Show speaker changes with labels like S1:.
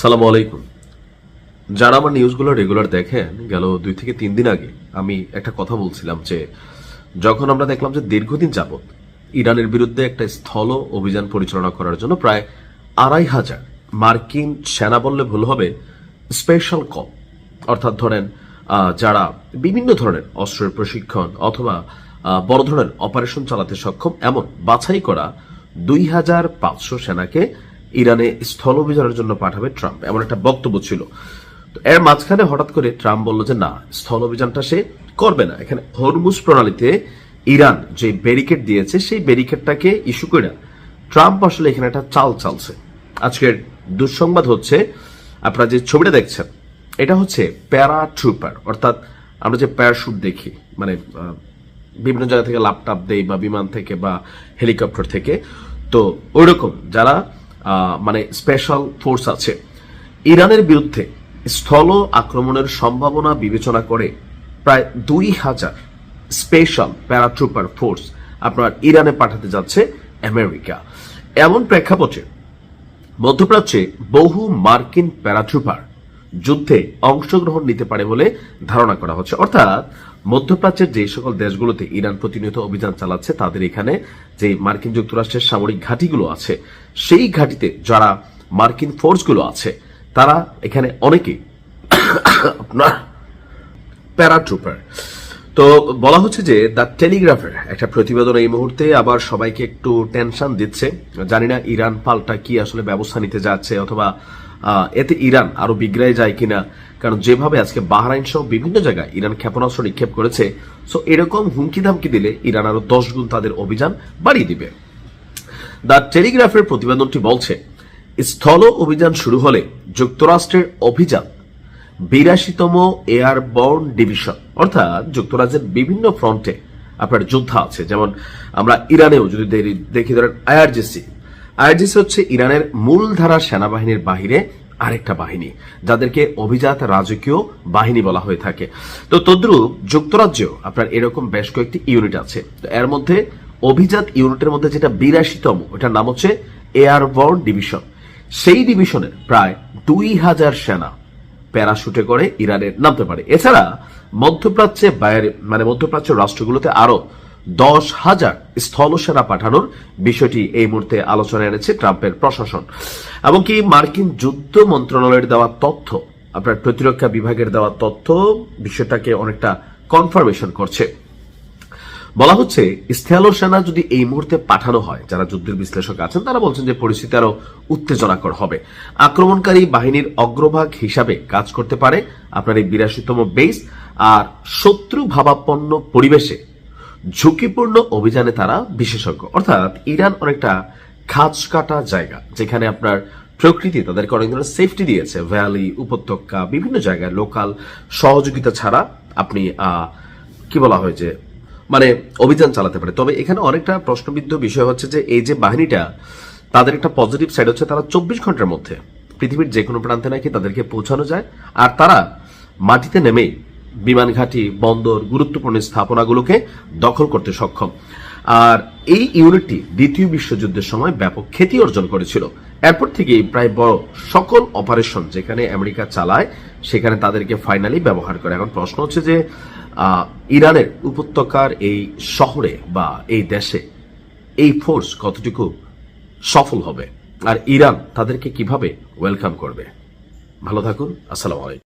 S1: সালাম আলাইকুম। যারা আমার নিউজগুলো রেগুলার দেখেন, গেল 2 থেকে 3 দিন আগে আমি একটা কথা বলছিলাম যে যখন আমরা দেখলাম যে দীর্ঘদিন যাবৎ ইরানের বিরুদ্ধে একটা স্থল অভিযান পরিচালনা করার জন্য প্রায় 2,500 মার্কিন সেনা বললে ভুল হবে, স্পেশাল কপ অর্থাৎ ধরেন যারা বিভিন্ন ধরনের অস্ত্রের প্রশিক্ষণ অথবা বড় ধরনের অপারেশন চালাতে সক্ষম এমন বাছাই করা 2,500 সেনাকে ইরানে স্থল অভিযানের জন্য পাঠাবে ট্রাম্প, এমন একটা বক্তব্য ছিল। তো এর মাঝখানে হঠাৎ করে ট্রাম্প বলল যে না, স্থল অভিযানটা সে করবে না। এখানে হরমুজ প্রণালীতে ইরান যে ব্যারিকেড দিয়েছে সেই ব্যারিকেডটাকে ইস্যু করে ট্রাম্প আসলে এখানে একটা চাল চালছে। আজকের দুঃসংবাদ হচ্ছে, আপনারা যে ছবিটা দেখছেন এটা হচ্ছে প্যারাট্রুপার, অর্থাৎ আমরা যে প্যারাশুট দেখি, মানে বিভিন্ন জায়গা থেকে ল্যাপটপ দেই বা বিমান থেকে বা হেলিকপ্টার থেকে, তো ওইরকম যারা মানে স্পেশাল ফোর্স আছে ইরানের বিরুদ্ধে স্থল আক্রমণের সম্ভাবনা বিবেচনা করে প্রায় 2,000 স্পেশাল প্যারাট্রুপার ফোর্স আপনার ইরানে পাঠাতে যাচ্ছে আমেরিকা। এমন প্রেক্ষাপটে মধ্যপ্রাচ্যে বহু মার্কিন প্যারাট্রুপার যুদ্ধে অংশগ্রহণ নিতে পারে বলে ধারণা করা হচ্ছে। অর্থাৎ মধ্যপ্রাচ্যের যে সকল দেশগুলোতে ইরান প্রতিনিয়ত অভিযান চালাচ্ছে তাদের এখানে যে মার্কিন যুক্তরাষ্ট্রের সামরিক ঘাঁটিগুলো আছে সেই ঘাঁটিতে যারা মার্কিন ফোর্সগুলো আছে তারা এখানে অনেকেই আপনার প্যারাট্রুপার। তো বলা হচ্ছে যে দ্য টেলিগ্রাফের একটা প্রতিবেদন এই মুহূর্তে আবার সবাইকে একটু টেনশন দিচ্ছে। জানি না ইরান পাল্টা কি আসলে ব্যবস্থা নিতে যাচ্ছে, অথবা এতে ইরান আরো বিগড়ায় যায় কিনা, কারণ যেভাবে আজকে বাহরাইন সহ বিভিন্ন জায়গায় ইরান ক্ষেপণাস্ত্র নিক্ষেপ করেছে, সো এরকম হুমকি ধামকি দিলে ইরান আরো 10 গুণ তাদের অভিযান বাড়িয়ে দিবে। দ্য টেলিগ্রাফের প্রতিবেদনটি বলছে, স্থল অভিযান শুরু হলে যুক্তরাষ্ট্রের অভিযান 82তম এয়ারবর্ন ডিভিশন, অর্থাৎ যুক্তরাজ্যের বিভিন্ন ফ্রন্টে আপনার যুদ্ধ আছে। যেমন আমরা ইরানেও যদি দেখি, ধরেন আইআরজিসি হচ্ছে ইরানের মূলধারা সেনাবাহিনীর বাহিরে আরেকটা বাহিনী, যাদেরকে অভিজাত রাজকীয় বাহিনী বলা হয়ে থাকে। তো তদ্রুপ যুক্তরাজ্যেও আপনার এরকম বেশ কয়েকটি ইউনিট আছে। তো এর মধ্যে অভিজাত ইউনিটের মধ্যে যেটা 82তম, ওটার নাম হচ্ছে এয়ারবর্ন ডিভিশন। সেই ডিভিশনের প্রায় 2,000 সেনা প্যারাশুটে করে ইরানের নামতে পারে। এছাড়া মধ্যপ্রাচ্যে বাইরে মানে মধ্যপ্রাচ্যের রাষ্ট্রগুলোতে আরো 10,000 স্থল সেনা পাঠানোর বিষয়টি এই মুহূর্তে আলোচনায় এনেছে ট্রাম্পের প্রশাসন। এমনকি মার্কিন যুদ্ধ মন্ত্রণালয়ের দেওয়া তথ্য, আপনার প্রতিরক্ষা বিভাগের দেওয়া তথ্য বিষয়টাকে অনেকটা কনফার্মেশন করছে। বলা হচ্ছে স্থল সেনা যদি এই মুহূর্তে পাঠানো হয়, যারা যুদ্ধের বিশ্লেষক আছেন তারা বলছেন যে পরিস্থিতি আরো উত্তেজনাকর হবে। আক্রমণকারী বাহিনীর অগ্রভাগ হিসাবে কাজ করতে পারে আপনার এই 82তম বেস, আর শত্রু ভাবাপন্ন পরিবেশে ঝুঁকিপূর্ণ অভিযানে তারা বিশেষজ্ঞ। অর্থাৎ ইরান অনেকটা খাঁজ কাটা জায়গা, যেখানে আপনার প্রকৃতি তাদেরকে অনেক ধরনের সেফটি দিয়েছে, ভ্যালি, উপত্যকা, বিভিন্ন জায়গায় লোকাল সহযোগিতা ছাড়া আপনি কি বলা হয় যে মানে অভিযান চালাতে পারে। তবে এখানে অনেকটা প্রশ্নবিদ্ধ বিষয় হচ্ছে যে এই যে বাহিনীটা, তাদের একটা পজিটিভ সাইড হচ্ছে তারা 24 ঘন্টার মধ্যে পৃথিবীর যে কোনো প্রান্তে নাকি তাদেরকে পৌঁছানো যায়, আর তারা মাটিতে নেমে বিমান ঘাঁটি, বন্দর, গুরুত্বপূর্ণ স্থাপনাগুলোকে দখল করতে সক্ষম। আর এই ইউনিটটি দ্বিতীয় বিশ্বযুদ্ধের সময় ব্যাপক খ্যাতি অর্জন করেছিল। এরপর থেকেই প্রায় বড় সকল অপারেশন যেখানে আমেরিকা চালায় সেখানে তাদেরকে ফাইনালি ব্যবহার করে। এখন প্রশ্ন হচ্ছে যে ইরানের উপত্যকার এই শহরে বা এই দেশে এই ফোর্স কতটুকু সফল হবে, আর ইরান তাদেরকে কিভাবে ওয়েলকাম করবে। ভালো থাকুন। আসসালামু আলাইকুম।